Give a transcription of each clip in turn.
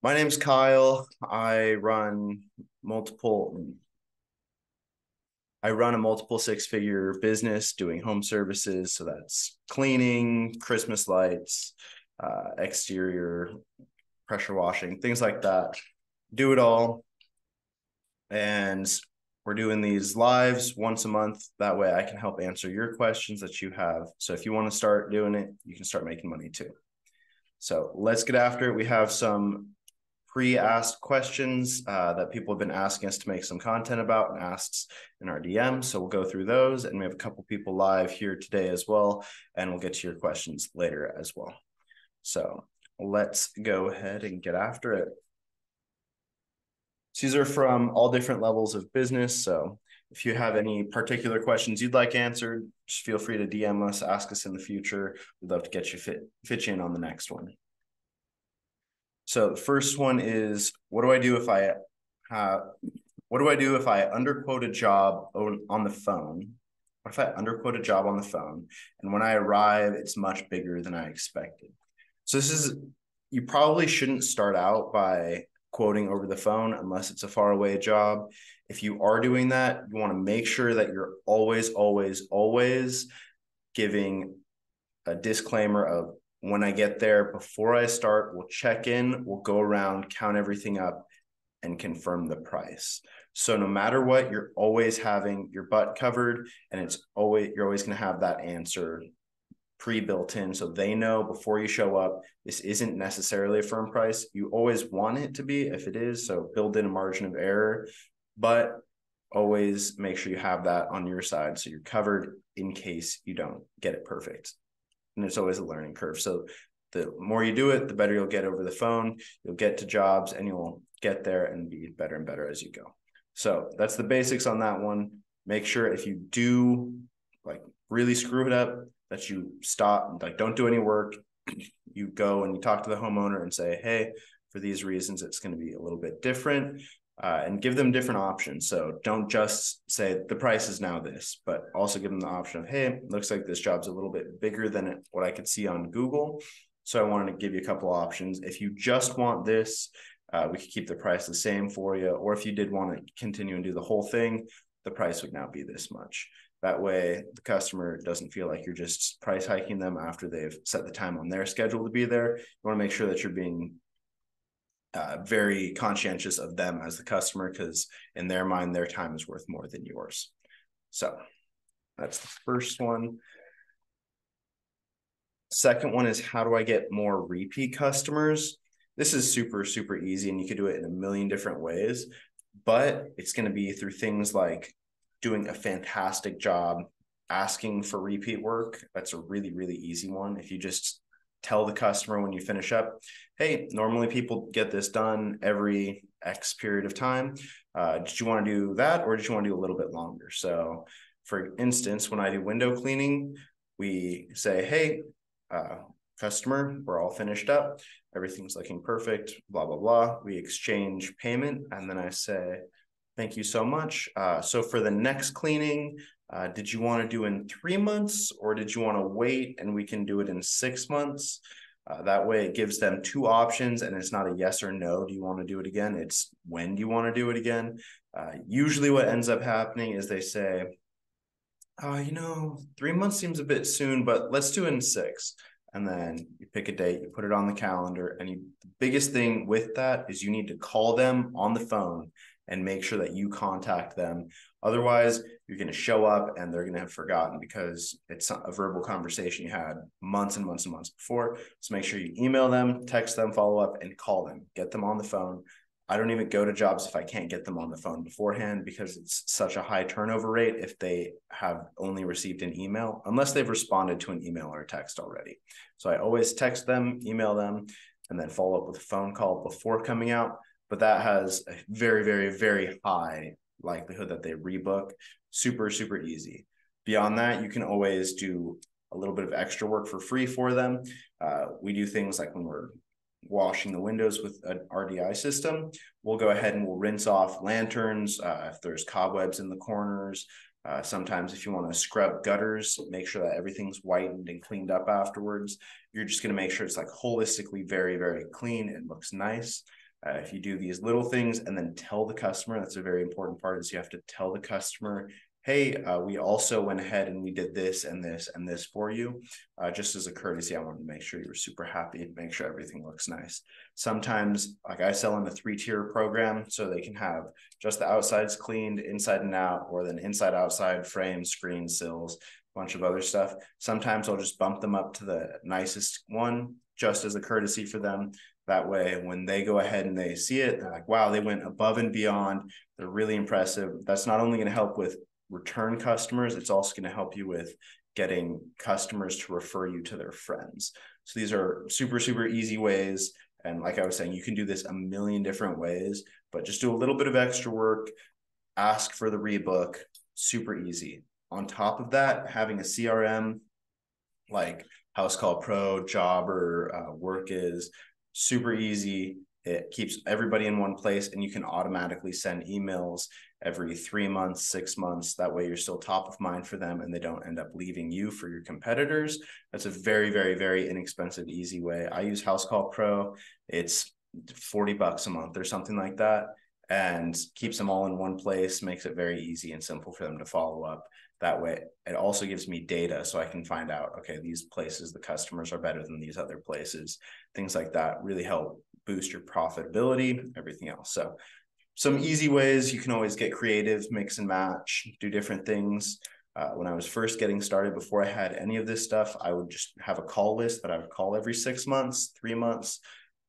My name's Kyle. Multiple I run a multiple six-figure business doing home services. So that's cleaning, Christmas lights, exterior pressure washing, things like that. Do it all. And we're doing these lives once a month. That way I can help answer your questions that you have. So if you want to start doing it, you can start making money too. So let's get after it. We have some pre-asked questions that people have been asking us to make some content about and asked in our DM. So we'll go through those, and we have a couple people live here today as well, and we'll get to your questions later as well. So let's go ahead and get after it. These are from all different levels of business. So if you have any particular questions you'd like answered, just feel free to DM us, ask us in the future. We'd love to get you fit you in on the next one. So the first one is, what do I do if I underquote a job on the phone? What if I underquote a job on the phone and when I arrive, it's much bigger than I expected? So you probably shouldn't start out by quoting over the phone unless it's a faraway job. If you are doing that, you want to make sure that you're always, always, always giving a disclaimer of, when I get there, before I start, we'll check in, we'll go around, count everything up, and confirm the price. So no matter what, you're always having your butt covered, and you're always going to have that answer pre-built in, so they know before you show up, this isn't necessarily a firm price. You always want it to be if it is, so build in a margin of error, but always make sure you have that on your side so you're covered in case you don't get it perfect. And it's always a learning curve. So the more you do it, the better you'll get over the phone. You'll get to jobs and you'll get there and be better and better as you go. So that's the basics on that one. Make sure if you do really screw it up, that you stop, don't do any work. You go and you talk to the homeowner and say, hey, for these reasons, it's going to be a little bit different. And give them different options. So don't just say the price is now this, but also give them the option of, hey, looks like this job's a little bit bigger than what I could see on Google. So I wanted to give you a couple options. If you just want this, we could keep the price the same for you. Or if you did want to continue and do the whole thing, the price would now be this much. That way the customer doesn't feel like you're just price hiking them after they've set the time on their schedule to be there. You want to make sure that you're being very conscientious of them as the customer, because in their mind, their time is worth more than yours. So that's the first one. Second one is, how do I get more repeat customers? This is super, super easy, and you could do it in a million different ways, but it's going to be through things like doing a fantastic job, asking for repeat work. That's a really, really easy one. If you just tell the customer when you finish up, hey, normally people get this done every X period of time. Did you want to do that, or did you want to do a little bit longer? So for instance, when I do window cleaning, we say, hey, customer, we're all finished up. Everything's looking perfect, blah, blah, blah. We exchange payment. And then I say, thank you so much. So for the next cleaning, did you want to do in 3 months, or did you want to wait and we can do it in 6 months? That way it gives them two options, and it's not a yes or no. Do you want to do it again? It's when do you want to do it again? Usually what ends up happening is they say, 3 months seems a bit soon, but let's do it in 6. And then you pick a date, you put it on the calendar, and the biggest thing with that is you need to call them on the phone and make sure that you contact them. Otherwise, you're going to show up and they're going to have forgotten, because it's a verbal conversation you had months and months and months before. So make sure you email them, text them, follow up, and call them. Get them on the phone. I don't even go to jobs if I can't get them on the phone beforehand, because it's such a high turnover rate if they have only received an email, unless they've responded to an email or a text already. So I always text them, email them, and then follow up with a phone call before coming out. But that has a very, very, very high likelihood that they rebook. Super, super easy. Beyond that, you can always do a little bit of extra work for free for them. We do things like when we're washing the windows with an RDI system, we'll go ahead and we'll rinse off lanterns if there's cobwebs in the corners. Sometimes if you want to scrub gutters, make sure that everything's whitened and cleaned up afterwards. You're just going to make sure it's holistically very, very clean and looks nice. If you do these little things and then tell the customer, that's a very important part, is you have to tell the customer, hey, we also went ahead and we did this and this and this for you. Just as a courtesy, I wanted to make sure you were super happy and make sure everything looks nice. Sometimes, like I sell in the 3-tier program, so they can have just the outsides cleaned, inside and out, or then inside, outside, frames, screens, sills, a bunch of other stuff. Sometimes I'll just bump them up to the nicest one, just as a courtesy for them. That way, when they go ahead and they see it, they're like, wow, they went above and beyond. They're really impressive. That's not only going to help with return customers, it's also going to help you with getting customers to refer you to their friends. So these are super, super easy ways. And like I was saying, you can do this a million different ways, but just do a little bit of extra work, ask for the rebook, super easy. On top of that, having a CRM like House Call Pro, Jobber, Workiz, super easy. It keeps everybody in one place, and you can automatically send emails every 3 months, 6 months. That way you're still top of mind for them and they don't end up leaving you for your competitors. That's a very, very, very inexpensive, easy way. I use House Call Pro. It's $40 a month or something like that, and keeps them all in one place, makes it very easy and simple for them to follow up. That way, it also gives me data so I can find out, okay, these places, the customers are better than these other places. Things like that really help boost your profitability, everything else. So some easy ways. You can always get creative, mix and match, do different things. When I was first getting started, before I had any of this stuff, I would just have a call list that I would call every 6 months, 3 months.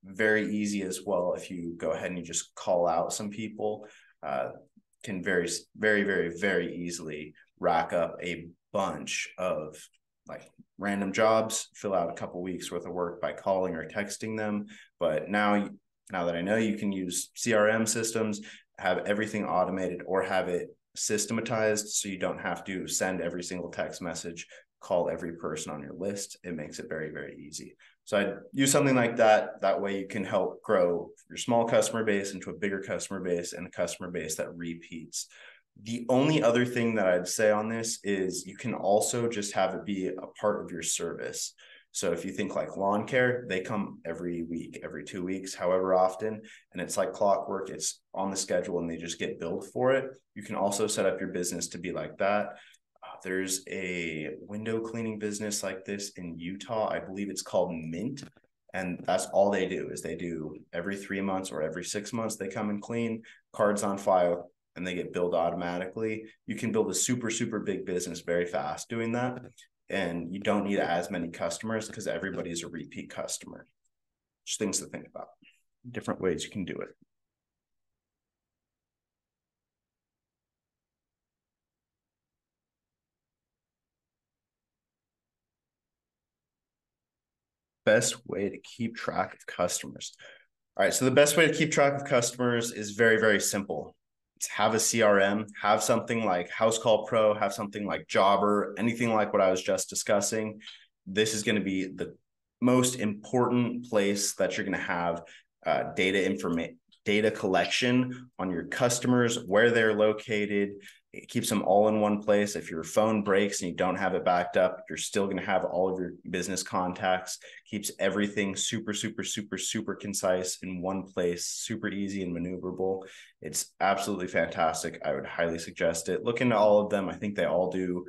Very easy as well. If you go ahead and you just call out some people, can very, very, very, very easily rack up a bunch of like random jobs, fill out a couple weeks worth of work by calling or texting them. But now that I know you can use CRM systems, have everything automated or have it systematized so you don't have to send every single text message, call every person on your list. It makes it very, very easy. So I'd use something like that. That way you can help grow your small customer base into a bigger customer base and a customer base that repeats. The only other thing that I'd say on this is you can also just have it be a part of your service. So if you think like lawn care, they come every week, every 2 weeks, however often, and it's like clockwork, it's on the schedule and they just get billed for it. You can also set up your business to be like that. There's a window cleaning business like this in Utah. I believe it's called Mint. And that's all they do is they do every 3 months or every 6 months, they come and clean, cards on file, and they get billed automatically. You can build a super, super big business very fast doing that. And you don't need as many customers because everybody's a repeat customer. Just things to think about. Different ways you can do it. Best way to keep track of customers. All right, so the best way to keep track of customers is very, very simple. It's have a CRM, have something like House Call Pro, have something like Jobber, anything like what I was just discussing. This is going to be the most important place that you're going to have data collection on your customers, where they're located. It keeps them all in one place. If your phone breaks and you don't have it backed up, you're still going to have all of your business contacts. Keeps everything super, super, super, super concise in one place, super easy and maneuverable. It's absolutely fantastic. I would highly suggest it. Look into all of them. I think they all do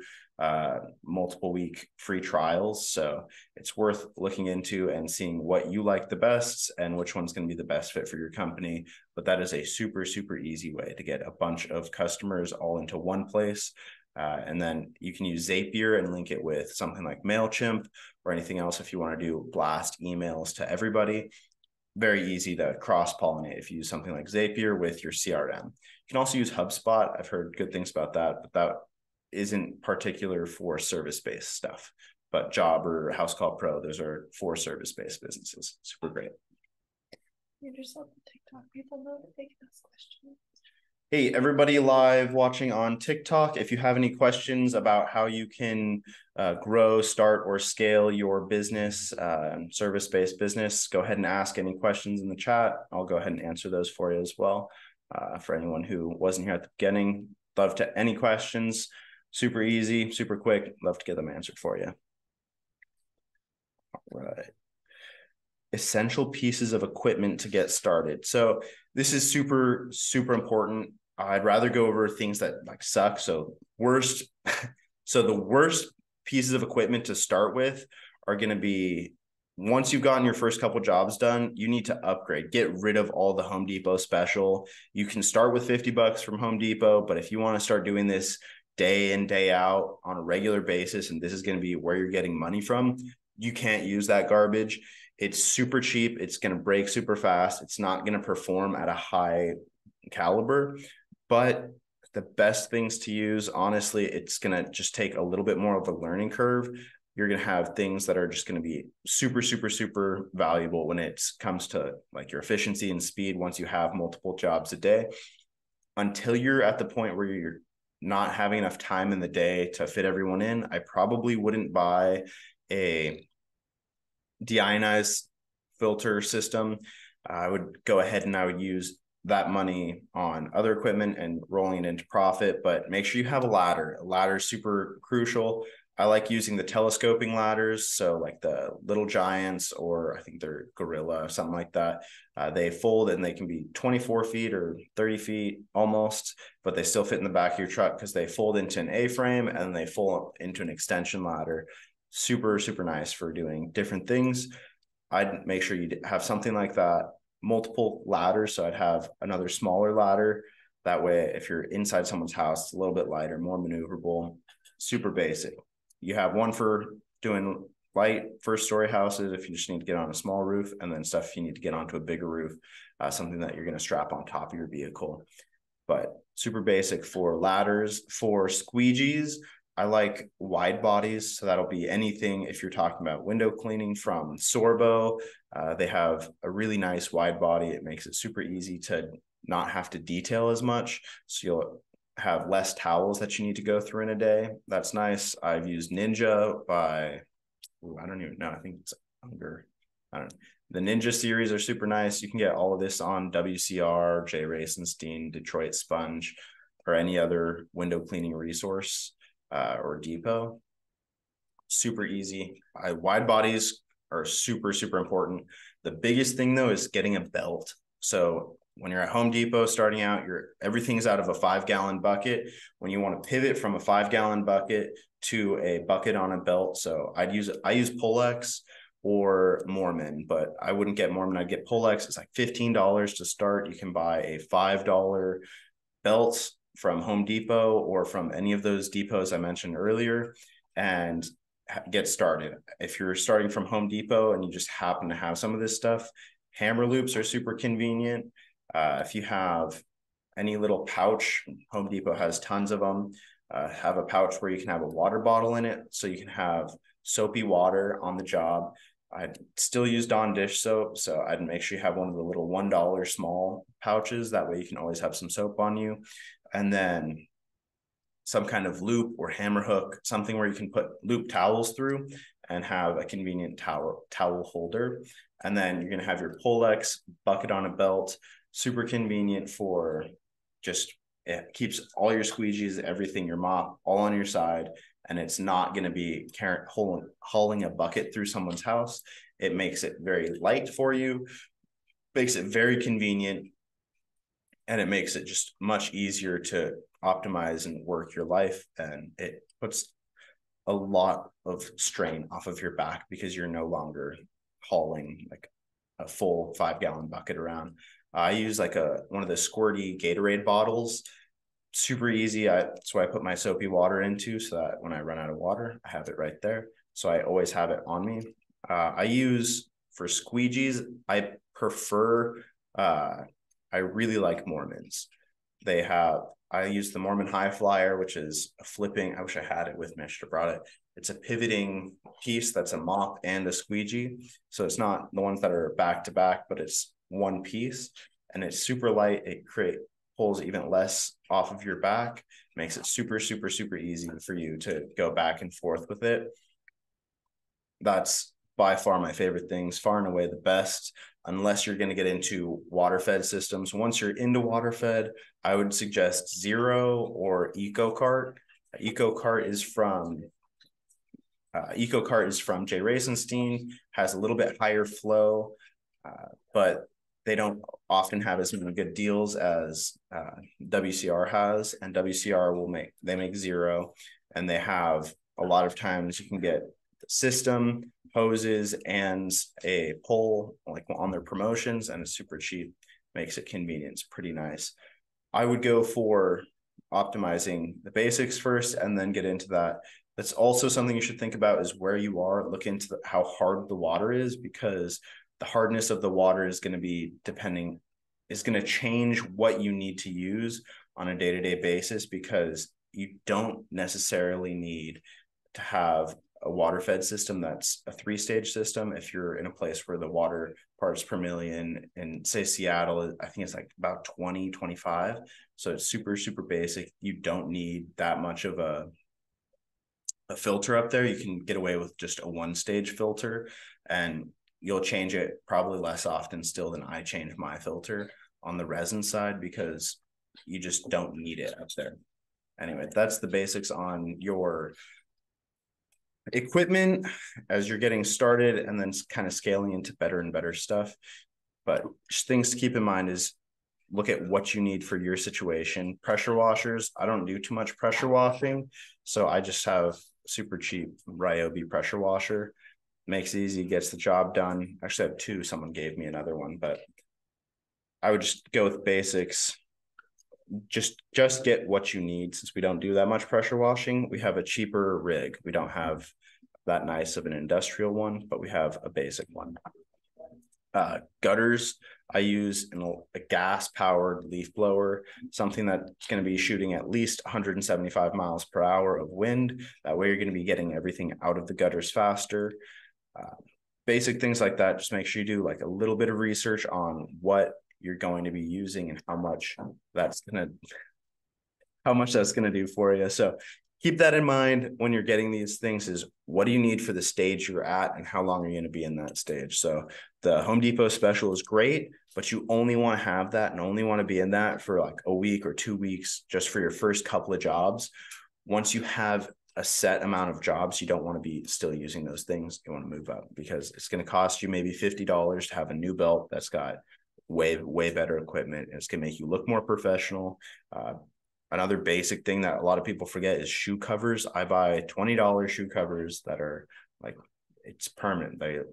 multiple week free trials. So it's worth looking into and seeing what you like the best and which one's going to be the best fit for your company. But that is a super, super easy way to get a bunch of customers all into one place. And then you can use Zapier and link it with something like MailChimp or anything else if you want to do blast emails to everybody. Very easy to cross-pollinate if you use something like Zapier with your CRM. You can also use HubSpot. I've heard good things about that, but that isn't particular for service-based stuff. But Jobber, House Call Pro, those are for service-based businesses. Super great. You just let the TikTok people know that they can ask questions. Hey, everybody live watching on TikTok, if you have any questions about how you can grow, start, or scale your business, service-based business, go ahead and ask any questions in the chat. I'll go ahead and answer those for you as well. For anyone who wasn't here at the beginning, love to any questions. Super easy, super quick. Love to get them answered for you. All right. essential pieces of equipment to get started. So this is super, super important. I'd rather go over things that like suck. So the worst pieces of equipment to start with are going to be, once you've gotten your first couple jobs done, you need to upgrade, get rid of all the Home Depot special. You can start with $50 from Home Depot, but if you want to start doing this day in, day out on a regular basis, and this is going to be where you're getting money from, you can't use that garbage. It's super cheap. It's going to break super fast. It's not going to perform at a high caliber, but the best things to use, honestly, it's going to just take a little bit more of a learning curve. You're going to have things that are just going to be super, super, super valuable when it comes to like your efficiency and speed once you have multiple jobs a day. Until you're at the point where you're not having enough time in the day to fit everyone in, I probably wouldn't buy a deionized filter system. I would go ahead and I would use that money on other equipment and rolling it into profit, but make sure you have a ladder. A ladder is super crucial. I like using the telescoping ladders. So like the Little Giants, or I think they're Gorilla, something like that. They fold and they can be 24 feet or 30 feet almost, but they still fit in the back of your truck because they fold into an A-frame and they fold into an extension ladder. Super, super nice for doing different things. I'd make sure you have something like that, multiple ladders. So I'd have another smaller ladder. That way, if you're inside someone's house, it's a little bit lighter, more maneuverable, super basic. You have one for doing light first story houses if you just need to get on a small roof, and then stuff if you need to get onto a bigger roof, something that you're going to strap on top of your vehicle. But super basic for ladders. For squeegees, I like wide bodies. So that'll be anything if you're talking about window cleaning from Sorbo. They have a really nice wide body. It makes it super easy to not have to detail as much. So you'll have less towels that you need to go through in a day. That's nice. I've used Ninja by, I don't even know. I think it's Unger. I don't know. The Ninja series are super nice. You can get all of this on WCR, J. Racenstein, Detroit Sponge, or any other window cleaning resource or depot. Super easy. Wide bodies are super, super important. The biggest thing though is getting a belt. So when you're at Home Depot starting out, everything's out of a 5-gallon bucket. When you want to pivot from a 5-gallon bucket to a bucket on a belt, so I use Pulex or Mormon, but I wouldn't get Mormon. I'd get Pulex. It's like $15 to start. You can buy a $5 belt from Home Depot or from any of those depots I mentioned earlier, and get started. If you're starting from Home Depot and you just happen to have some of this stuff, hammer loops are super convenient. If you have any little pouch, Home Depot has tons of them. Have a pouch where you can have a water bottle in it, so you can have soapy water on the job. I'd still use Dawn dish soap, so I'd make sure you have one of the little $1 small pouches. That way you can always have some soap on you. And then some kind of loop or hammer hook, something where you can put loop towels through and have a convenient towel holder. And then you're going to have your Pulex bucket on a belt, super convenient for just, it keeps all your squeegees, everything, your mop, all on your side. And it's not going to be hauling a bucket through someone's house. It makes it very light for you, makes it very convenient, and it makes it just much easier to optimize and work your life. And it puts a lot of strain off of your back because you're no longer hauling like a full 5-gallon bucket around. I use like one of the squirty Gatorade bottles. Super easy. That's what I put my soapy water into, so that when I run out of water, I have it right there. So I always have it on me. I use for squeegees, I prefer, I really like Mormons. I use the Mormon High Flyer, which is a flipping, I wish I had it with me, I should have brought it. It's a pivoting piece that's a mop and a squeegee. So it's not the ones that are back to back, but it's one piece, and it's super light. It pulls even less off of your back, makes it super, super, super easy for you to go back and forth with it. That's by far my favorite things, far and away the best, unless you're going to get into water-fed systems. Once you're into water-fed, I would suggest Zero or EcoCart. EcoCart is from J. Racenstein, has a little bit higher flow. but they don't often have as many good deals as WCR has, and WCR they make zero, and they have a lot of times you can get the system, hoses, and a pole like on their promotions, and it's super cheap, makes it convenient. It's pretty nice. I would go for optimizing the basics first and then get into that. That's also something you should think about is where you are. Look into how hard the water is, because the hardness of the water is going to change what you need to use on a day-to-day basis, because you don't necessarily need to have a water fed system that's a 3-stage system. If you're in a place where the water parts per million in say Seattle, I think it's like about 20, 25. So it's super, super basic. You don't need that much of a filter up there. You can get away with just a 1-stage filter, and you'll change it probably less often still than I change my filter on the resin side, because you just don't need it up there. Anyway, that's the basics on your equipment as you're getting started, and then kind of scaling into better and better stuff. But just things to keep in mind is look at what you need for your situation. Pressure washers, I don't do too much pressure washing, so I just have super cheap Ryobi pressure washer. Makes it easy, gets the job done. Actually, I have two. Someone gave me another one, but I would just go with basics. Just get what you need. Since we don't do that much pressure washing, we have a cheaper rig. We don't have that nice of an industrial one, but we have a basic one. Gutters, I use a gas-powered leaf blower, something that's going to be shooting at least 175 miles per hour of wind. That way you're going to be getting everything out of the gutters faster. Basic things like that. Just make sure you do like a little bit of research on what you're going to be using and how much that's going to do for you. So keep that in mind when you're getting these things, is what do you need for the stage you're at and how long are you going to be in that stage. So the Home Depot special is great, but you only want to have that and only want to be in that for like a week or 2 weeks just for your first couple of jobs. Once you have a set amount of jobs, you don't want to be still using those things. You want to move up, because it's going to cost you maybe $50 to have a new belt that's got way better equipment, and it's going to make you look more professional. Another basic thing that a lot of people forget is shoe covers. I buy $20 shoe covers that are like, it's permanent. They're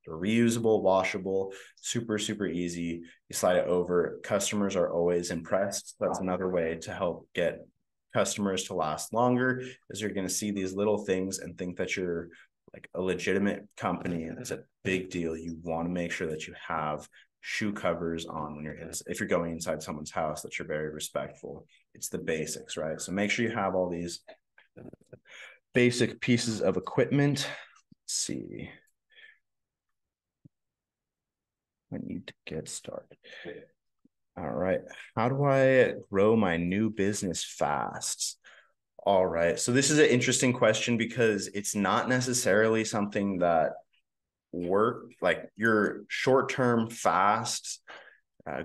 reusable, washable, super, super easy. You slide it over. Customers are always impressed. That's another way to help get customers to last longer, is you're going to see these little things and think that you're like a legitimate company. And it's a big deal. You want to make sure that you have shoe covers on when if you're going inside someone's house, that you're very respectful. It's the basics, right? So make sure you have all these basic pieces of equipment. Let's see. I need to get started. All right. How do I grow my new business fast? All right. So this is an interesting question, because it's not necessarily something that like your short-term fast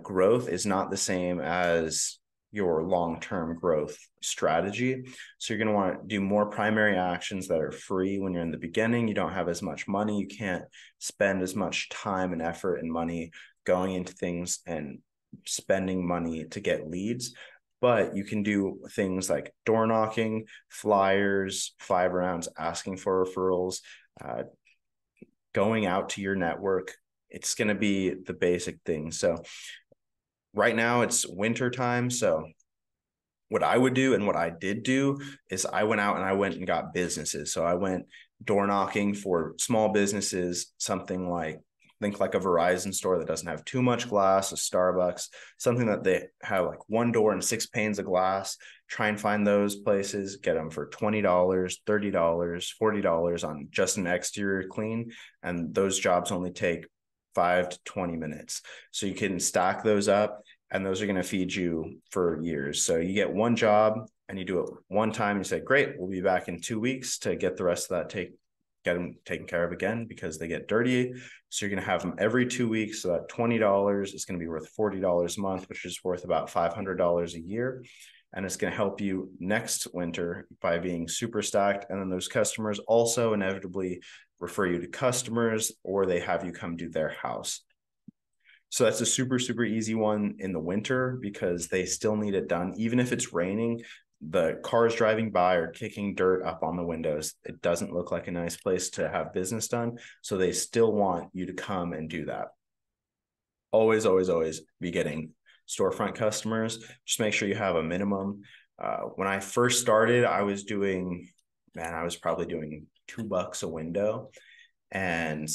growth is not the same as your long-term growth strategy. So you're going to want to do more primary actions that are free when you're in the beginning. You don't have as much money. You can't spend as much time and effort and money going into things and spending money to get leads. But you can do things like door knocking, flyers, 5 rounds, asking for referrals, going out to your network. It's going to be the basic thing. So right now it's winter time. So what I would do and what I did do is I went out and I went and got businesses. So I went door knocking for small businesses, something like, think like a Verizon store that doesn't have too much glass, a Starbucks, something that they have like 1 door and 6 panes of glass. Try and find those places, get them for $20, $30, $40 on just an exterior clean. And those jobs only take 5 to 20 minutes. So you can stack those up, and those are going to feed you for years. So you get one job and you do it one time. You say, great, we'll be back in 2 weeks to get the rest of that get them taken care of again, because they get dirty. So you're going to have them every 2 weeks. So that $20 is going to be worth $40 a month, which is worth about $500 a year. And it's going to help you next winter by being super stacked. And then those customers also inevitably refer you to customers, or they have you come do their house. So that's a super, super easy one in the winter because they still need it done. Even if it's raining, the cars driving by are kicking dirt up on the windows. It doesn't look like a nice place to have business done. So they still want you to come and do that. Always, always, always be getting storefront customers. Just make sure you have a minimum. When I first started, I was probably doing $2 a window and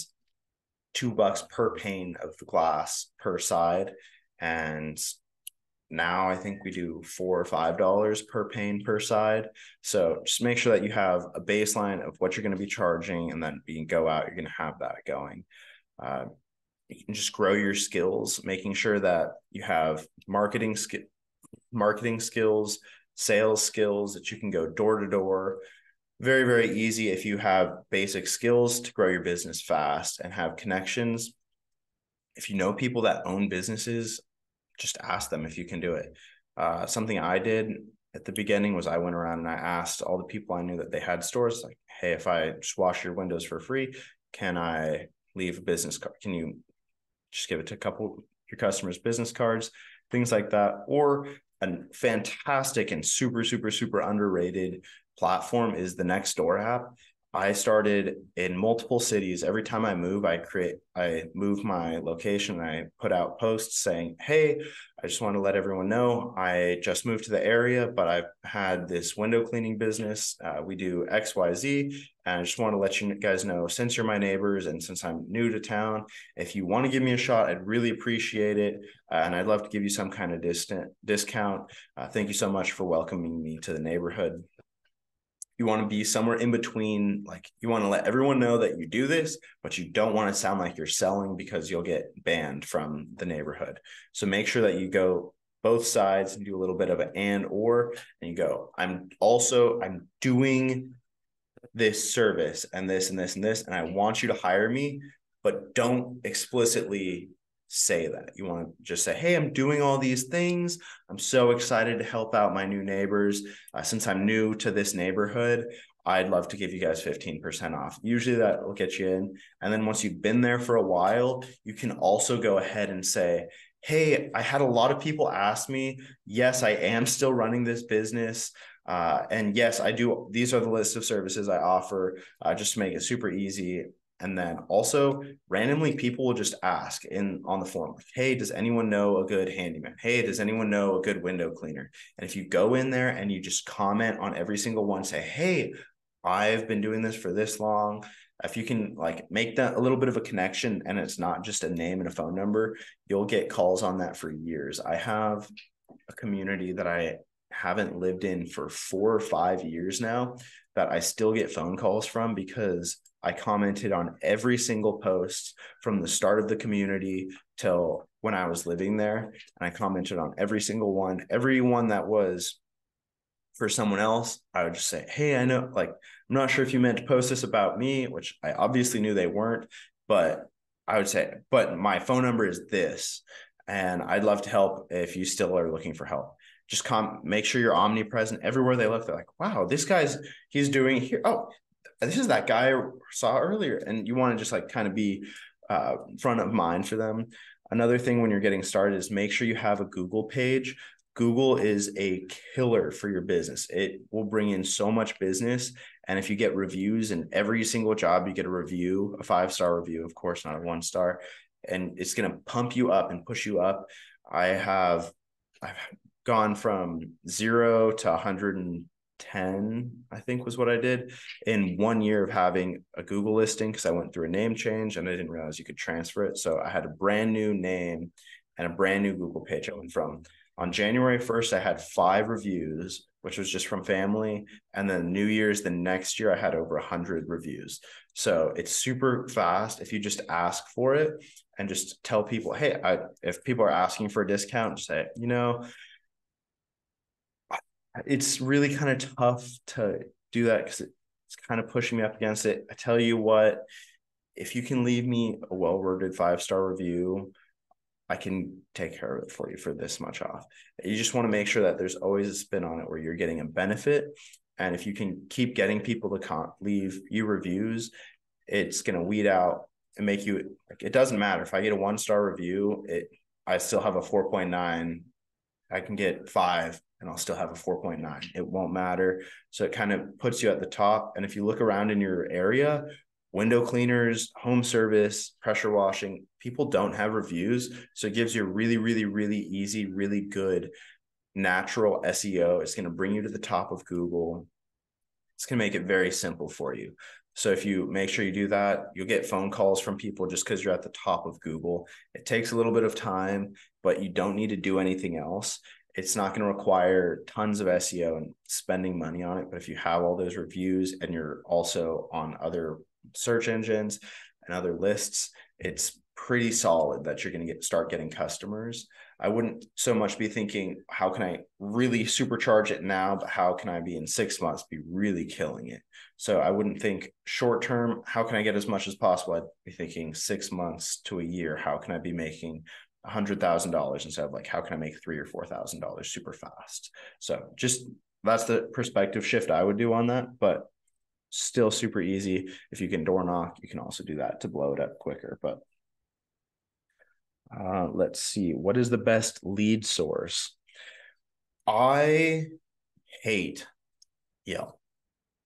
$2 per pane of the glass per side. And now I think we do $4 or $5 per pane per side. So just make sure that you have a baseline of what you're going to be charging, and then you can go out, you're going to have that going. You can just grow your skills, making sure that you have marketing skills, sales skills, that you can go door to door. Very, very easy if you have basic skills to grow your business fast and have connections. If you know people that own businesses, just ask them if you can do it. Something I did at the beginning was I went around and I asked all the people I knew that they had stores, like, hey, if I just wash your windows for free, can I leave a business card? Can you just give it to a couple of your customers' business cards, things like that? Or a fantastic and super, super, super underrated platform is the Nextdoor app. I started in multiple cities. Every time I move, I move my location and I put out posts saying, hey, I just want to let everyone know I just moved to the area, but I've had this window cleaning business. We do XYZ. And I just want to let you guys know, since you're my neighbors and since I'm new to town, if you want to give me a shot, I'd really appreciate it. And I'd love to give you some kind of discount. Thank you so much for welcoming me to the neighborhood. You want to be somewhere in between, like you want to let everyone know that you do this, but you don't want to sound like you're selling because you'll get banned from the neighborhood. So make sure that you go both sides and do a little bit of an and you go, I'm doing this service and this and this and this, and I want you to hire me, but don't explicitly say that. You want to just say, hey, I'm doing all these things. I'm so excited to help out my new neighbors. Since I'm new to this neighborhood, I'd love to give you guys 15% off. Usually that will get you in. And then once you've been there for a while, you can also go ahead and say, hey, I had a lot of people ask me, yes, I am still running this business. And yes, I do. These are the list of services I offer, just to make it super easy. And then also randomly people will just ask on the forum, like, hey, does anyone know a good handyman? Hey, does anyone know a good window cleaner? And if you go in there and you just comment on every single one, say, hey, I've been doing this for this long. If you can like make that a little bit of a connection and it's not just a name and a phone number, you'll get calls on that for years. I have a community that I haven't lived in for 4 or 5 years now that I still get phone calls from because I commented on every single post from the start of the community till when I was living there. And I commented on every single one. Every one that was for someone else, I would just say, hey, I know, like, I'm not sure if you meant to post this about me, which I obviously knew they weren't, but I would say, but my phone number is this, and I'd love to help if you still are looking for help. Just make sure you're omnipresent everywhere they look. They're like, wow, he's doing here. Oh, this is that guy I saw earlier. And you want to just like kind of be front of mind for them. Another thing when you're getting started is make sure you have a Google page. Google is a killer for your business. It will bring in so much business. And if you get reviews in every single job, you get a review, a 5-star review, of course, not a 1-star, and it's going to pump you up and push you up. I've gone from 0 to 110, I think was what I did in 1 year of having a Google listing, because I went through a name change and I didn't realize you could transfer it. So I had a brand new name and a brand new Google page. I went from, on January 1st, I had 5 reviews, which was just from family. And then New Year's, the next year, I had over 100 reviews. So it's super fast if you just ask for it and just tell people, hey, if people are asking for a discount, just say, it's really kind of tough to do that because it's kind of pushing me up against it. I tell you what, if you can leave me a well-worded 5-star review, I can take care of it for you for this much off. You just want to make sure that there's always a spin on it where you're getting a benefit. And if you can keep getting people to leave you reviews, it's going to weed out and make you like, it doesn't matter if I get a 1-star review, I still have a 4.9. I can get 5 and I'll still have a 4.9. It won't matter. So it kind of puts you at the top. And if you look around in your area, window cleaners, home service, pressure washing, people don't have reviews. So it gives you a really, really, really easy, really good natural SEO. It's going to bring you to the top of Google. It's going to make it very simple for you. So if you make sure you do that, you'll get phone calls from people just because you're at the top of Google. It takes a little bit of time, but you don't need to do anything else. It's not going to require tons of SEO and spending money on it. But if you have all those reviews and you're also on other search engines and other lists, it's pretty solid that you're going to start getting customers. I wouldn't so much be thinking, how can I really supercharge it now, but how can I be in 6 months, be really killing it? So I wouldn't think short term, how can I get as much as possible? I'd be thinking 6 months to a year, how can I be making $100,000 instead of like, how can I make $3,000 or $4,000 super fast? So just that's the perspective shift I would do on that, but still super easy. If you can door knock, you can also do that to blow it up quicker. But let's see, what is the best lead source? I hate Yelp,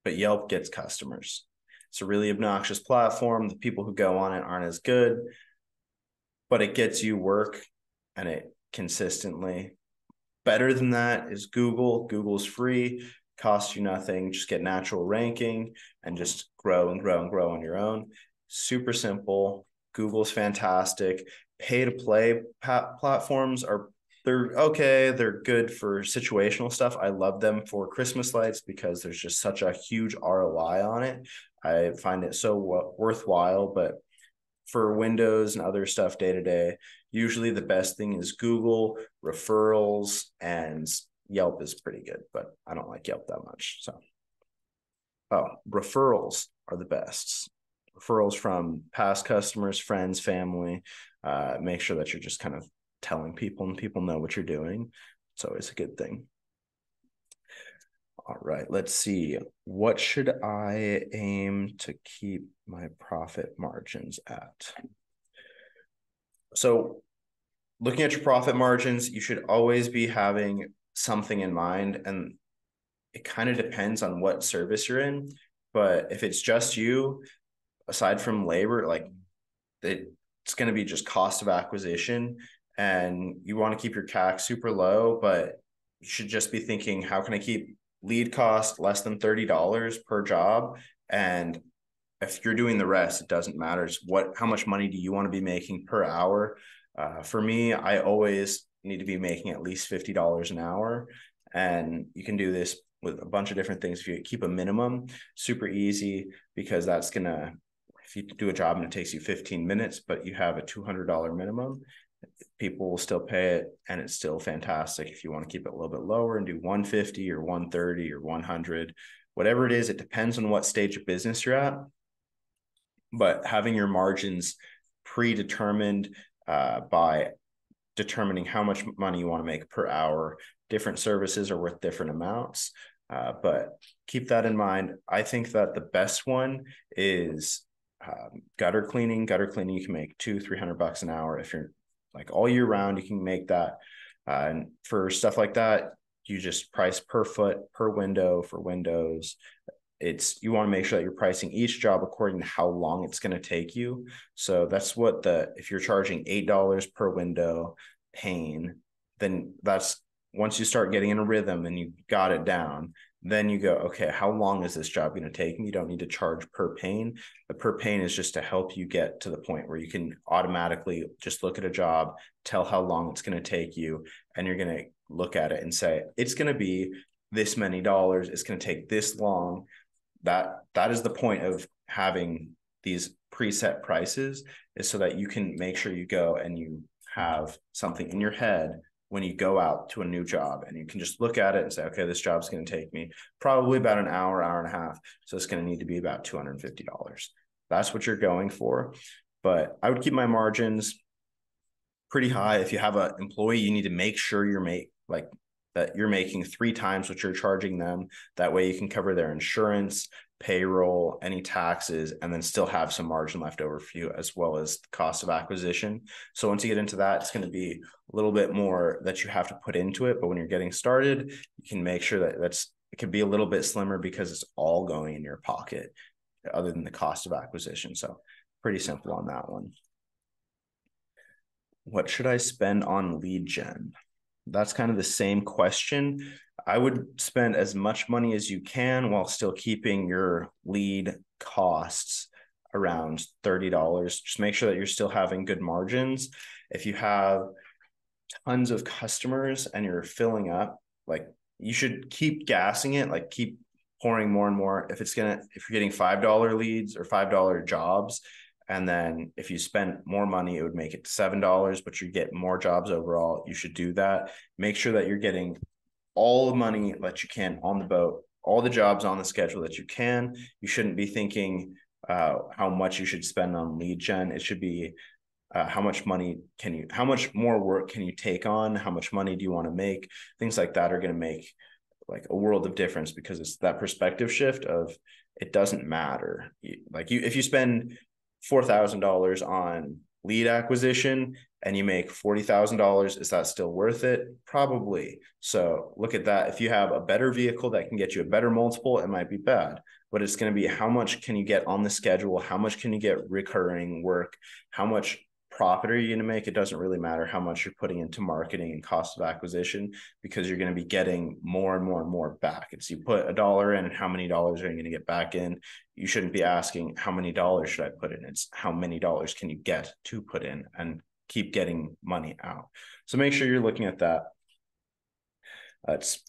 but Yelp gets customers. It's a really obnoxious platform. The people who go on it aren't as good, but it gets you work and it consistently. Better than that is Google. Google's free, costs you nothing. Just get natural ranking and just grow and grow and grow on your own. Super simple. Google's fantastic. Pay to play platforms they're okay. They're good for situational stuff. I love them for Christmas lights because there's just such a huge ROI on it. I find it so worthwhile, but for Windows and other stuff day to day, usually the best thing is Google, referrals, and Yelp is pretty good, but I don't like Yelp that much. So, referrals are the best. Referrals from past customers, friends, family. Make sure that you're just kind of telling people and people know what you're doing. It's always a good thing. All right, let's see. What should I aim to keep my profit margins at? So looking at your profit margins, you should always be having something in mind. And it kind of depends on what service you're in. But if it's just you, aside from labor, like it's going to be just cost of acquisition. And you want to keep your CAC super low, but you should just be thinking, how can I keep lead cost less than $30 per job? And if you're doing the rest, it doesn't matter. It's how much money do you want to be making per hour? For me, I always need to be making at least $50 an hour. And you can do this with a bunch of different things. If you keep a minimum, super easy, because that's going to, if you do a job and it takes you 15 minutes, but you have a $200 minimum, people will still pay it, and it's still fantastic. If you want to keep it a little bit lower and do 150 or 130 or 100, whatever it is, it depends on what stage of business you're at. But having your margins predetermined by determining how much money you want to make per hour. Different services are worth different amounts, but keep that in mind. I think that the best one is gutter cleaning. Gutter cleaning, you can make $200-300 an hour. If you're like all year round, you can make that. And for stuff like that, you just price per foot, per window. For windows, you want to make sure that you're pricing each job according to how long it's going to take you. So that's what if you're charging $8 per window pane, then that's, once you start getting in a rhythm and you got it down, then you go, okay, how long is this job going to take me? You don't need to charge per pane. The per pane is just to help you get to the point where you can automatically just look at a job, tell how long it's going to take you, and you're going to look at it and say, it's going to be this many dollars. It's going to take this long. That is the point of having these preset prices, is so that you can make sure you go and you have something in your head when you go out to a new job, and you can just look at it and say, okay, this job's going to take me probably about an hour, hour and a half. So it's going to need to be about $250. That's what you're going for. But I would keep my margins pretty high. If you have an employee, you need to make sure you're that you're making 3 times what you're charging them. That way you can cover their insurance, payroll, any taxes, and then still have some margin left over for you, as well as the cost of acquisition. So once you get into that, it's going to be a little bit more that you have to put into it. But when you're getting started, you can make sure that it can be a little bit slimmer because it's all going in your pocket other than the cost of acquisition. So pretty simple on that one. What should I spend on lead gen? That's kind of the same question. I would spend as much money as you can while still keeping your lead costs around $30. Just make sure that you're still having good margins. If you have tons of customers and you're filling up, like, you should keep gassing it, like keep pouring more and more. If you're getting $5 leads or $5 jobs, and then if you spend more money, it would make it $7, but you get more jobs overall, you should do that. Make sure that you're getting all the money that you can on the boat, all the jobs on the schedule that you can. You shouldn't be thinking how much you should spend on lead gen. It should be how much more work can you take on? How much money do you want to make? Things like that are going to make like a world of difference, because it's that perspective shift of it doesn't matter. If you spend $4,000 on lead acquisition and you make $40,000, is that still worth it? Probably. So look at that. If you have a better vehicle that can get you a better multiple, it might be bad, but it's going to be how much can you get on the schedule? How much can you get recurring work? How much profit are you going to make? It doesn't really matter how much you're putting into marketing and cost of acquisition, because you're going to be getting more and more and more back. It's you put $1 in and how many dollars are you going to get back in? You shouldn't be asking how many dollars should I put in? It's how many dollars can you get to put in and keep getting money out. So make sure you're looking at that. It's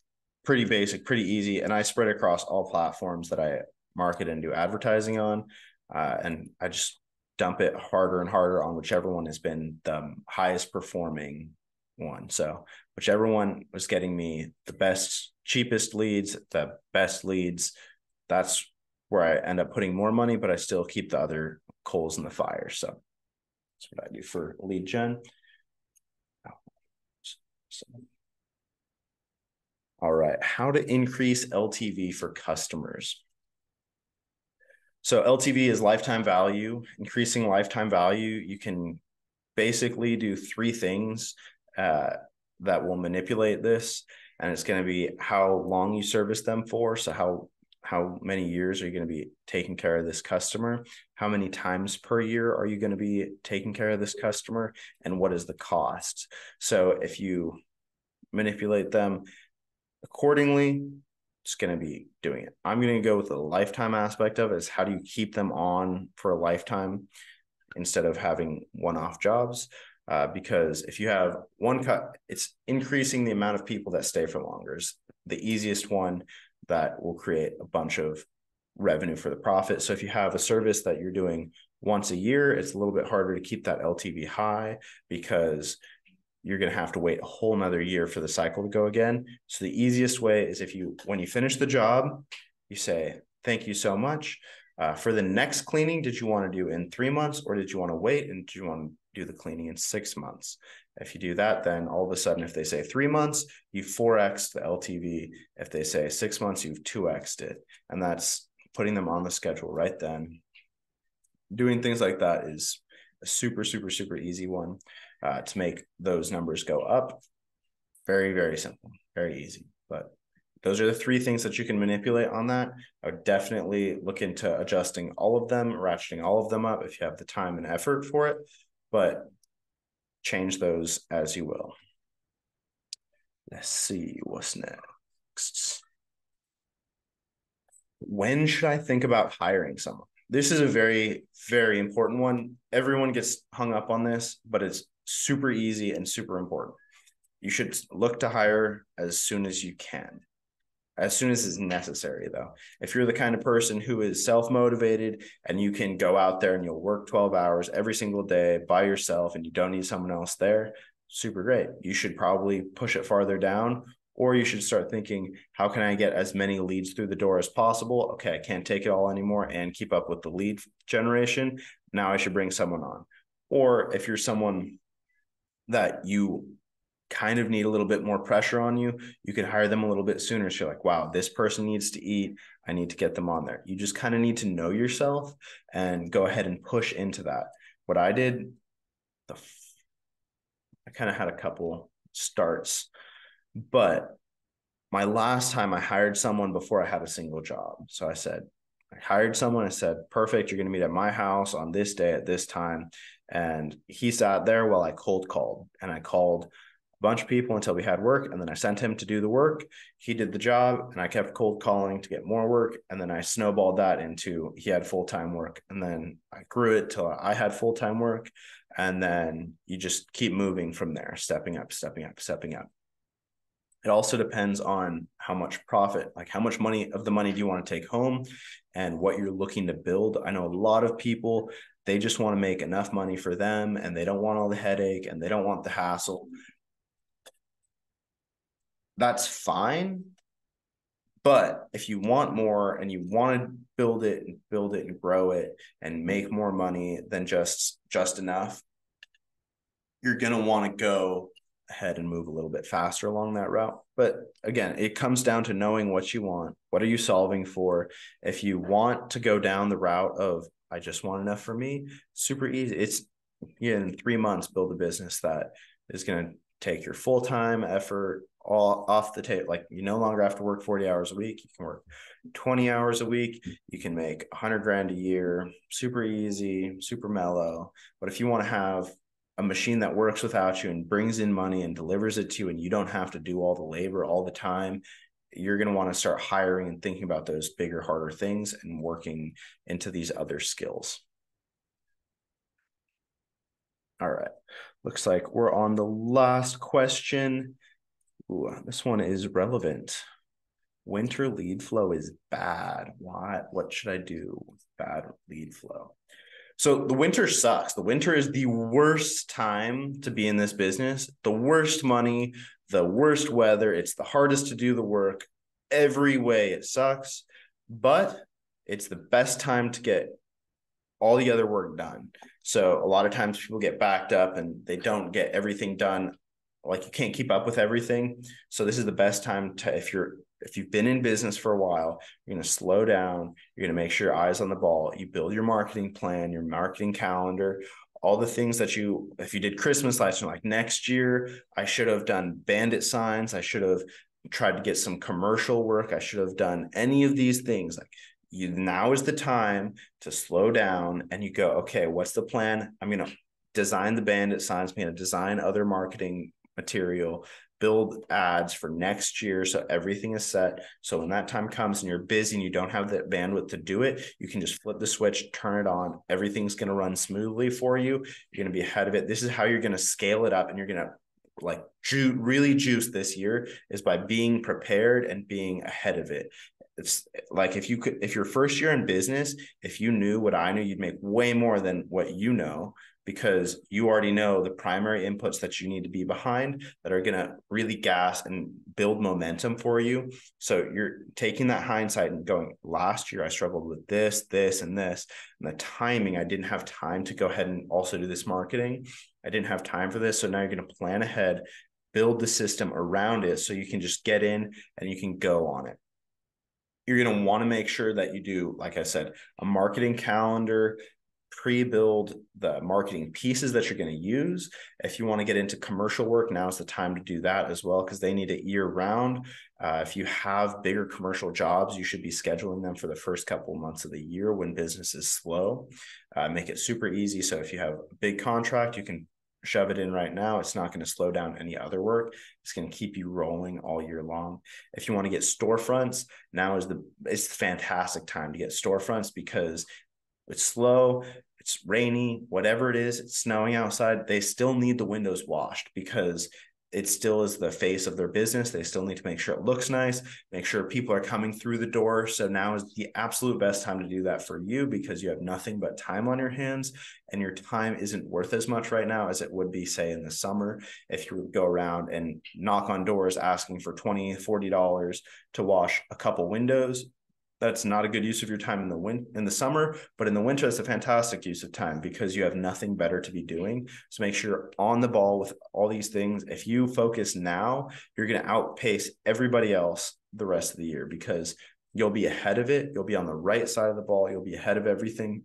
pretty basic, pretty easy. And I spread across all platforms that I market and do advertising on. And I just dump it harder and harder on whichever one has been the highest performing one. So whichever one was getting me the best, cheapest leads, the best leads, that's where I end up putting more money, but I still keep the other coals in the fire. So that's what I do for lead gen. All right, how to increase LTV for customers. So LTV is lifetime value. Increasing lifetime value, you can basically do 3 things that will manipulate this. And it's going to be how long you service them for. So how many years are you going to be taking care of this customer? How many times per year are you going to be taking care of this customer? And what is the cost? So if you manipulate them accordingly, it's going to be doing it. I'm going to go with the lifetime aspect of it, is how do you keep them on for a lifetime instead of having one-off jobs? Because if you have one cut, it's increasing the amount of people that stay for longer. It's the easiest one that will create a bunch of revenue for the profit. So if you have a service that you're doing once a year, it's a little bit harder to keep that LTV high, because you're going to have to wait a whole nother year for the cycle to go again. So the easiest way is when you finish the job, you say, thank you so much. For the next cleaning, did you want to do in 3 months, or did you want to wait and did you want to do the cleaning in 6 months? If you do that, then all of a sudden, if they say 3 months, you 4x the LTV. If they say 6 months, you've 2x'd it. And that's putting them on the schedule right then. Doing things like that is a super, super, super easy one to make those numbers go up. Very, very simple, very easy. But those are the 3 things that you can manipulate on that. I would definitely look into adjusting all of them, ratcheting all of them up if you have the time and effort for it, but change those as you will. Let's see what's next. When should I think about hiring someone? This is a very, very important one. Everyone gets hung up on this, but it's super easy and super important. You should look to hire as soon as you can. As soon as is necessary, though. If you're the kind of person who is self-motivated and you can go out there and you'll work 12 hours every single day by yourself and you don't need someone else there, super great. You should probably push it farther down, or you should start thinking, how can I get as many leads through the door as possible? Okay, I can't take it all anymore and keep up with the lead generation. Now I should bring someone on. Or if you're someone that you kind of need a little bit more pressure on you, you could hire them a little bit sooner. So you're like, wow, this person needs to eat. I need to get them on there. You just kind of need to know yourself and go ahead and push into that. What I did, I kind of had a couple starts, but my last time I hired someone before I had a single job. So I hired someone. I said, perfect. You're going to meet at my house on this day at this time. And he sat there while I cold called, and I called a bunch of people until we had work. And then I sent him to do the work. He did the job, and I kept cold calling to get more work. And then I snowballed that into he had full-time work. And then I grew it till I had full-time work. And then you just keep moving from there, stepping up, stepping up, stepping up. It also depends on how much profit, like how much money of the money do you want to take home and what you're looking to build. I know a lot of people, they just want to make enough money for them, and they don't want all the headache and they don't want the hassle. That's fine. But if you want more and you want to build it and grow it and make more money than just enough, you're going to want to go ahead and move a little bit faster along that route. But again, it comes down to knowing what you want. What are you solving for? If you want to go down the route of, I just want enough for me, super easy. It's in 3 months, build a business that is going to take your full-time effort all off the table. Like, you no longer have to work 40 hours a week. You can work 20 hours a week. You can make 100 grand a year, super easy, super mellow. But if you want to have a machine that works without you and brings in money and delivers it to you, and you don't have to do all the labor all the time, you're going to want to start hiring and thinking about those bigger, harder things and working into these other skills. All right. Looks like we're on the last question. Ooh, this one is relevant. Winter lead flow is bad. Why? What should I do with bad lead flow? So the winter sucks. The winter is the worst time to be in this business, the worst money, the worst weather. It's the hardest to do the work. Every way it sucks, but it's the best time to get all the other work done. So a lot of times people get backed up and they don't get everything done. Like, you can't keep up with everything. So this is the best time to, if you've been in business for a while, you're going to slow down. You're going to make sure your eyes on the ball. You build your marketing plan, your marketing calendar, all the things that if you did Christmas last year, like, next year, I should have done bandit signs. I should have tried to get some commercial work. I should have done any of these things. Like, now is the time to slow down and you go, okay, what's the plan? I'm going to design the bandit signs. I'm going to design other marketing material, build ads for next year, so everything is set. So when that time comes and you're busy and you don't have the bandwidth to do it, you can just flip the switch, turn it on. Everything's going to run smoothly for you. You're going to be ahead of it. This is how you're going to scale it up, and you're going to really juice this year, is by being prepared and being ahead of it. It's like, if your first year in business, if you knew what I knew, you'd make way more than what you know, because you already know the primary inputs that you need to be behind that are going to really gas and build momentum for you. So you're taking that hindsight and going, last year I struggled with this, and this, and the timing, I didn't have time to go ahead and also do this marketing. I didn't have time for this. So now you're going to plan ahead, build the system around it, so you can just get in and you can go on it. You're going to want to make sure that you do, like I said, a marketing calendar, pre-build the marketing pieces that you're going to use. If you want to get into commercial work, now is the time to do that as well, because they need it year round. If you have bigger commercial jobs, you should be scheduling them for the first couple of months of the year when business is slow. Make it super easy. So if you have a big contract, you can shove it in right now. It's not going to slow down any other work. It's going to keep you rolling all year long. If you want to get storefronts, now is it's the fantastic time to get storefronts, because it's slow, it's rainy, whatever it is, it's snowing outside, they still need the windows washed, because it still is the face of their business. They still need to make sure it looks nice, make sure people are coming through the door. So now is the absolute best time to do that for you, because you have nothing but time on your hands, and your time isn't worth as much right now as it would be, say, in the summer. If you would go around and knock on doors asking for $20, $40 to wash a couple windows, that's not a good use of your time in the summer, but in the winter, it's a fantastic use of time because you have nothing better to be doing. So make sure you're on the ball with all these things. If you focus now, you're going to outpace everybody else the rest of the year because you'll be ahead of it. You'll be on the right side of the ball. You'll be ahead of everything,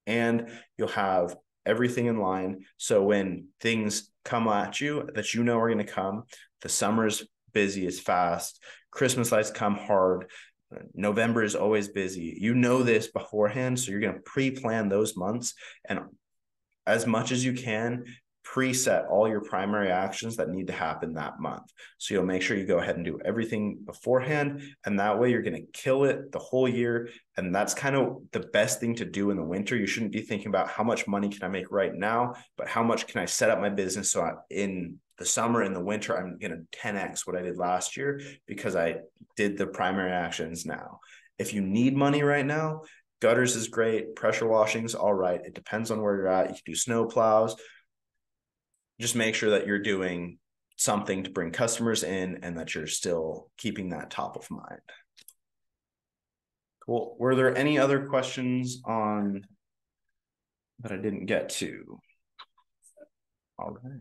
and you'll have everything in line. So when things come at you that you know are going to come, the summer's busy, it's fast. Christmas lights come hard. November is always busy. You know this beforehand, so you're going to pre-plan those months, and as much as you can, preset all your primary actions that need to happen that month. So you'll make sure you go ahead and do everything beforehand, and that way you're going to kill it the whole year. And that's kind of the best thing to do in the winter. You shouldn't be thinking about how much money can I make right now, but how much can I set up my business so in the summer and the winter, I'm going to 10x what I did last year because I did the primary actions now. If you need money right now, gutters is great. Pressure washing's all right. It depends on where you're at. You can do snow plows. Just make sure that you're doing something to bring customers in and that you're still keeping that top of mind. Cool. Were there any other questions on that I didn't get to? All right.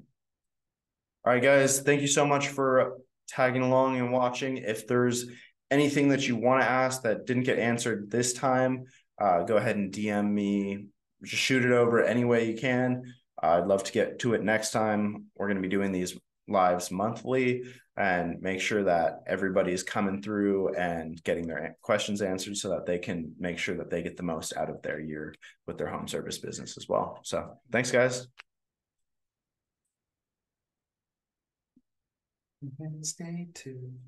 All right, guys. Thank you so much for tagging along and watching. If there's anything that you want to ask that didn't get answered this time, go ahead and DM me. Just shoot it over any way you can. I'd love to get to it next time. We're going to be doing these lives monthly and make sure that everybody's coming through and getting their questions answered so that they can make sure that they get the most out of their year with their home service business as well. So thanks, guys. Wednesday too.